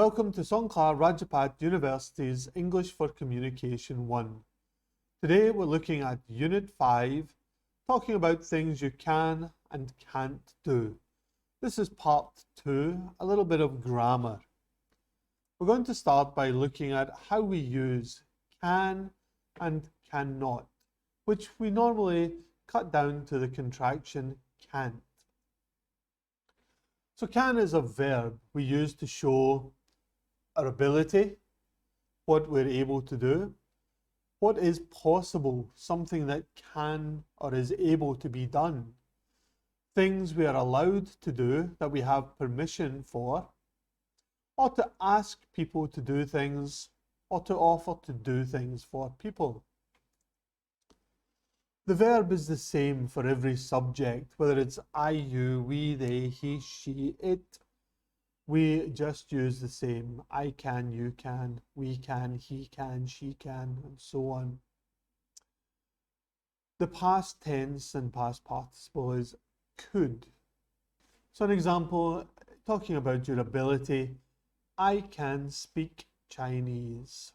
Welcome to Songkhla Ratchapat University's English for Communication 1. Today we're looking at Unit 5, talking about things you can and can't do. This is part 2, a little bit of grammar. We're going to start by looking at how we use can and cannot, which we normally cut down to the contraction can't. So can is a verb we use to show our ability, what we're able to do, what is possible, something that can or is able to be done, things we are allowed to do that we have permission for, or to ask people to do things, or to offer to do things for people. The verb is the same for every subject, whether it's I, you, we, they, he, she, it. We just use the same. I can, you can, we can, he can, she can, and so on. The past tense and past participle is could. So an example, talking about your ability, I can speak Chinese.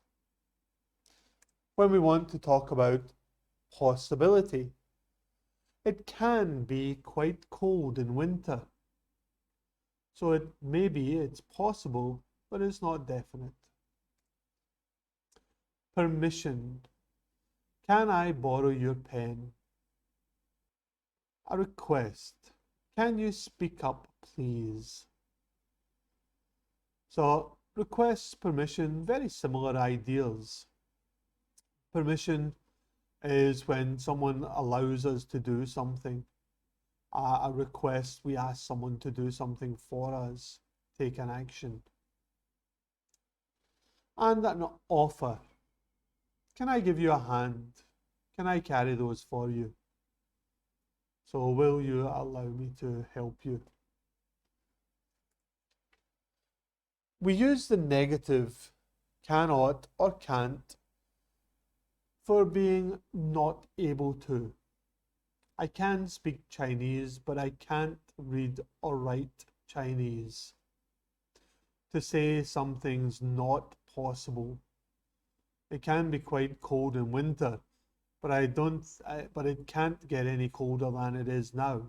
When we want to talk about possibility, it can be quite cold in winter. So it's possible, but it's not definite. Permission. Can I borrow your pen? A request. Can you speak up, please? So requests, permission, very similar ideas. Permission is when someone allows us to do something. A request, we ask someone to do something for us, take an action. And an offer. Can I give you a hand? Can I carry those for you? So will you allow me to help you? We use the negative cannot or can't for being not able to. I can speak Chinese, but I can't read or write Chinese. To say something's not possible. It can be quite cold in winter, but it can't get any colder than it is now.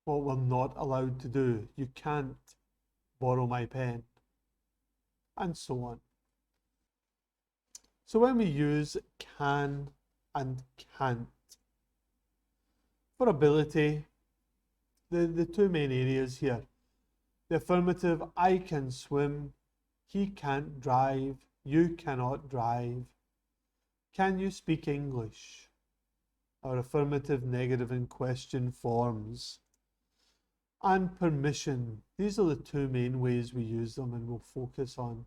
What we're not allowed to do, you can't borrow my pen, and so on. So when we use can and can't, for ability, the two main areas here. The affirmative, I can swim, he can't drive, you cannot drive. Can you speak English? Our affirmative, negative, and question forms. And permission. These are the two main ways we use them and we'll focus on.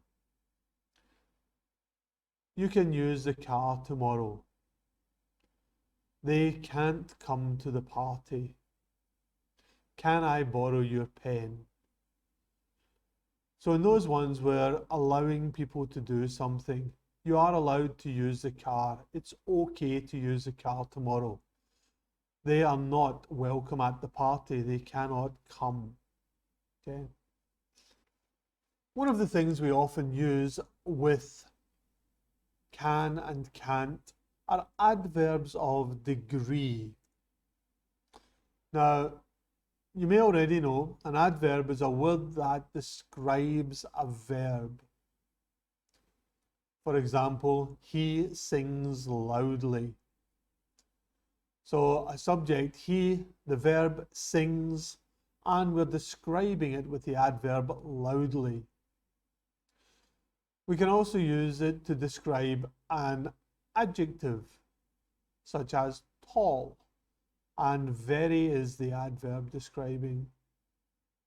You can use the car tomorrow. They can't come to the party. Can I borrow your pen? So in those ones where allowing people to do something, you are allowed to use the car. It's okay to use the car tomorrow. They are not welcome at the party. They cannot come. Okay. One of the things we often use with can and can't are adverbs of degree. Now, you may already know an adverb is a word that describes a verb. For example, he sings loudly. So a subject, he, the verb sings, and we're describing it with the adverb loudly. We can also use it to describe an adjective, such as tall, and very is the adverb describing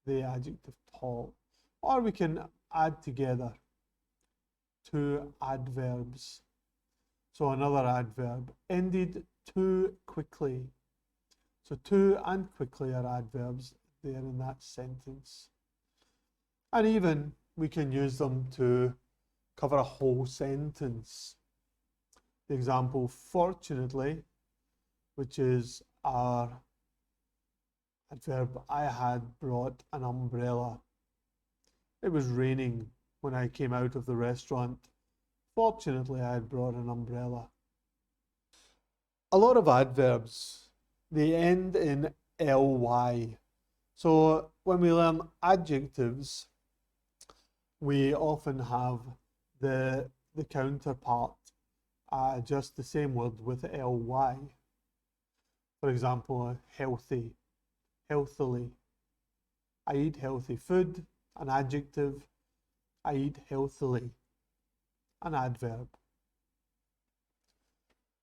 the adjective tall. Or we can add together two adverbs. So another adverb, ended too quickly. So too and quickly are adverbs there in that sentence. And even we can use them to cover a whole sentence. The example, fortunately, which is our adverb, I had brought an umbrella. It was raining when I came out of the restaurant. Fortunately, I had brought an umbrella. A lot of adverbs, they end in ly. So when we learn adjectives, we often have the counterpart, just the same word with ly. For example, healthy, healthily. I eat healthy food, an adjective. I eat healthily, an adverb.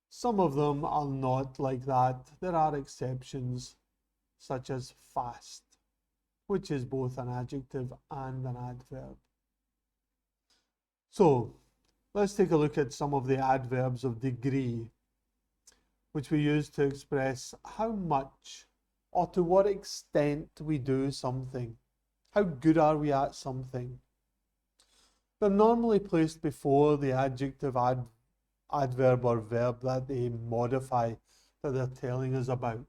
Some of them are not like that. There are exceptions, such as fast, which is both an adjective and an adverb. So, let's take a look at some of the adverbs of degree, which we use to express how much or to what extent we do something. How good are we at something? They're normally placed before the adjective, adverb or verb that they modify, that they're telling us about.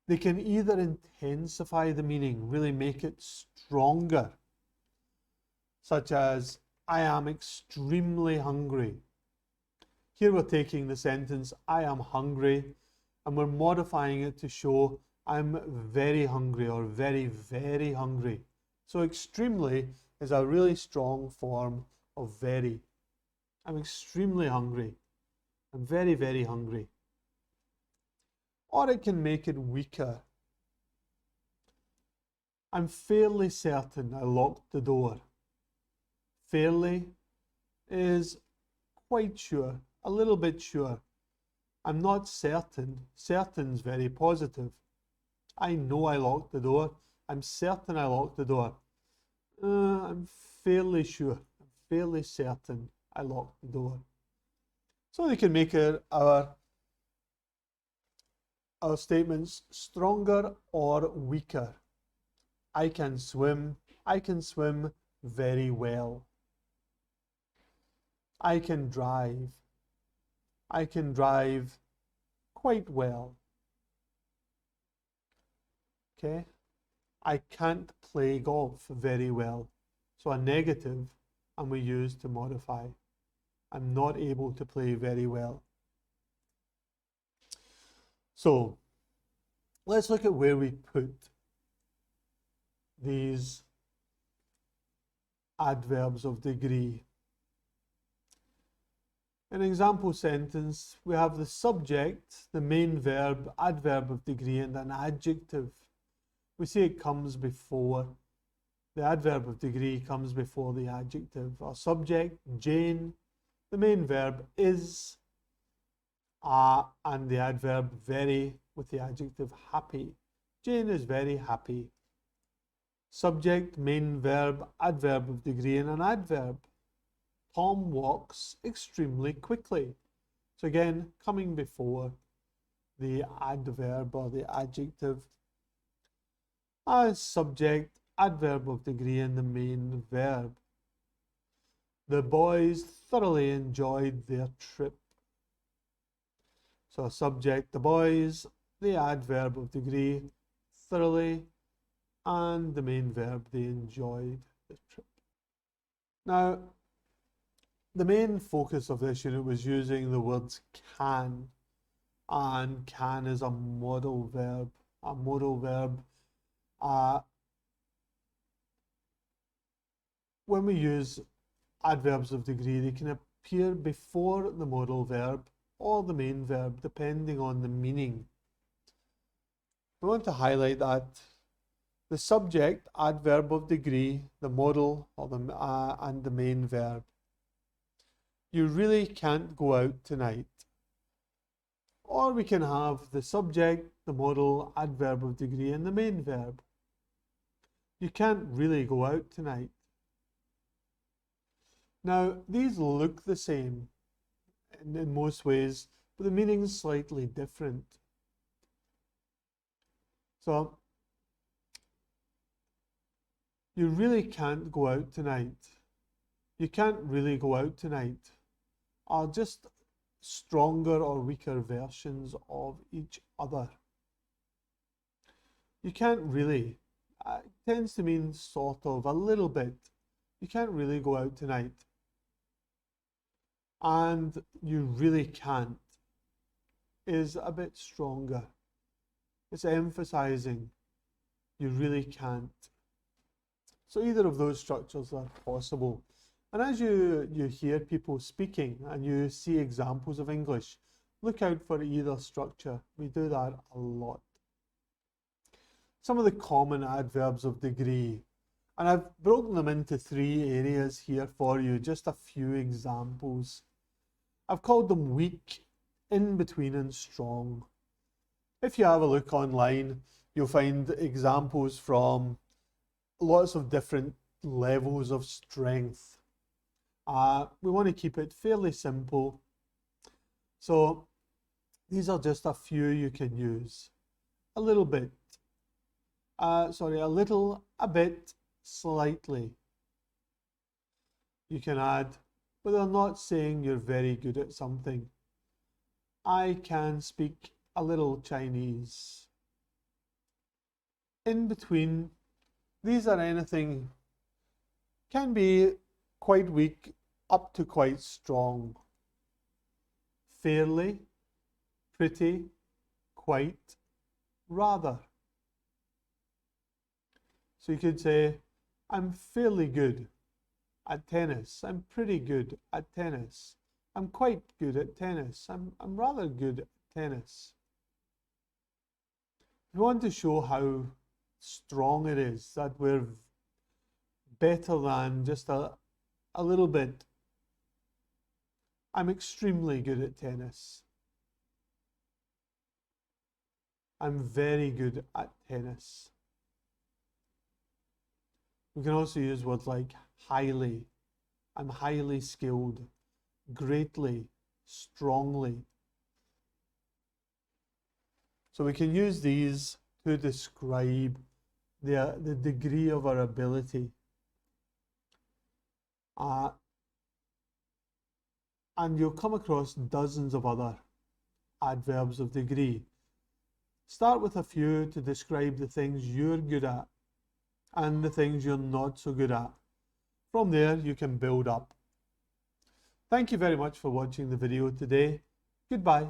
They can either intensify the meaning, really make it stronger, such as, I am extremely hungry. Here we're taking the sentence, I am hungry, and we're modifying it to show I'm very hungry or very, very hungry. So extremely is a really strong form of very. I'm extremely hungry. I'm very, very hungry. Or it can make it weaker. I'm fairly certain I locked the door. Fairly is quite sure, a little bit sure. I'm not certain. Certain's very positive. I know I locked the door. I'm certain I locked the door. I'm fairly sure. I'm fairly certain I locked the door. So they can make our statements stronger or weaker. I can swim. I can swim very well. I can drive. I can drive quite well. Okay? I can't play golf very well. So a negative, and we use to modify. I'm not able to play very well. So let's look at where we put these adverbs of degree. In an example sentence, we have the subject, the main verb, adverb of degree, and an adjective. We see it comes before. The adverb of degree comes before the adjective. Our subject, Jane. The main verb is, and the adverb very with the adjective happy. Jane is very happy. Subject, main verb, adverb of degree, and an adverb. Tom walks extremely quickly. So again, coming before the adverb or the adjective. As subject, adverb of degree, and the main verb. The boys thoroughly enjoyed their trip. So subject, the boys, the adverb of degree, thoroughly, and the main verb, they enjoyed the trip. Now, the main focus of this unit was using the words can, and can is a modal verb. A modal verb, when we use adverbs of degree, they can appear before the modal verb or the main verb, depending on the meaning. We want to highlight that the subject, adverb of degree, the modal, or and the main verb. You really can't go out tonight. Or we can have the subject, the modal, adverb of degree, and the main verb. You can't really go out tonight. Now, these look the same in most ways, but the meaning is slightly different. So, you really can't go out tonight. You can't really go out tonight are just stronger or weaker versions of each other. You can't really tends to mean sort of, a little bit. You can't really go out tonight. And you really can't is a bit stronger. It's emphasizing you really can't. So either of those structures are possible. And as you hear people speaking and you see examples of English, look out for either structure. We do that a lot. Some of the common adverbs of degree, and I've broken them into 3 areas here for you, just a few examples. I've called them weak, in between, and strong. If you have a look online, you'll find examples from lots of different levels of strength. We want to keep it fairly simple. So these are just a few you can use. A little bit. A little, a bit, slightly. You can add, but they're not saying you're very good at something. I can speak a little Chinese. In between, these are anything, can be quite weak up to quite strong. Fairly, pretty, quite, rather. So you could say, I'm fairly good at tennis. I'm pretty good at tennis. I'm quite good at tennis. I'm rather good at tennis. We want to show how strong it is, that we're better than just a little bit. I'm extremely good at tennis. I'm very good at tennis. We can also use words like highly. I'm highly skilled. Greatly, strongly. So we can use these to describe the degree of our ability. And you'll come across dozens of other adverbs of degree. Start with a few to describe the things you're good at and the things you're not so good at. From there, you can build up. Thank you very much for watching the video today. Goodbye.